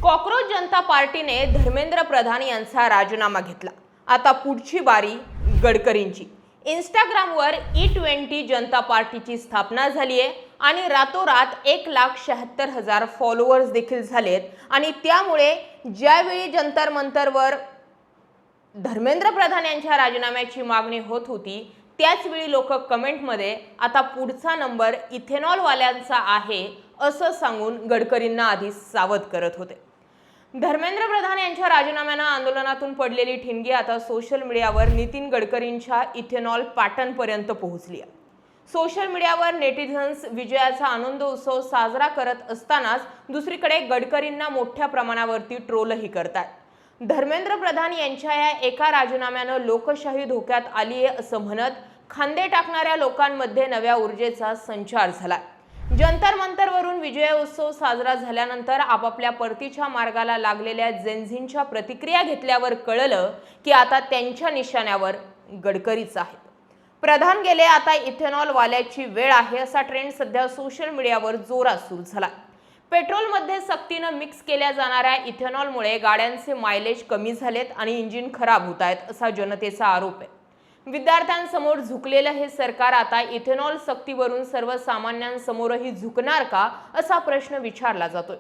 Cockroach जनता पार्टीने धर्मेंद्र प्रधान यांचा राजीनामा घेतला। आता पुढची बारी गडकरींची। इंस्टाग्रामवर E20 जनता पार्टीची स्थापना झाली आहे आणि रातोरात 1,76,000 फॉलोअर्स देखील झालेत आणि त्यामुळे ज्यावेळी जंतर मंतरवर धर्मेंद्र प्रधान यांच्या राजीनाम्याची मागणी होत होती त्याच वेळी लोक कमेंटमध्ये आता पुढचा नंबर इथेनॉल वाल्यांचा आहे असं सांगून गडकरींना आधी सावध करत होते। धर्मेंद्र प्रधान यांच्या राजीनाम्याने आंदोलनातून पडलेली ठिणगी आता सोशल मीडियावर नितीन गडकरींच्या इथेनॉल पॅटर्नपर्यंत पोहोचली आहे। सोशल मीडियावर नेटिझन्स विजयाचा आनंद उत्सव साजरा करत असतानाच दुसरीकडे गडकरींना मोठ्या प्रमाणावरती ट्रोलही करतात। धर्मेंद्र प्रधान यांच्या या एका राजीनाम्याने लोकशाही धोक्यात आली आहे असं म्हणत खांदे टाकणाऱ्या लोकांमध्ये नव्या ऊर्जेचा संचार झाला। जंतर मंतरवरून विजय उत्सव साजरा झाल्यानंतर आपापल्या परतीच्या मार्गाला लागलेल्या जेनझींच्या प्रतिक्रिया घेतल्यावर कळलं की आता त्यांच्या निशाण्यावर गडकरीच आहेत। प्रधान गेले, आता इथेनॉल वाल्याची वेळ आहे असा ट्रेंड सध्या सोशल मीडियावर जोरात सुरू झाला। पेट्रोलमध्ये सक्तीने मिक्स केल्या जाणाऱ्या इथेनॉलमुळे गाड्यांचे मायलेज कमी झालेत आणि इंजिन खराब होत आहेत असा जनतेचा आरोप आहे। विद्यार्थ्यांसमोर झुकलेलं हे सरकार आता इथेनॉल सक्तीवरून सर्वसामान्यांसमोरही झुकणार का असा प्रश्न विचारला जातोय।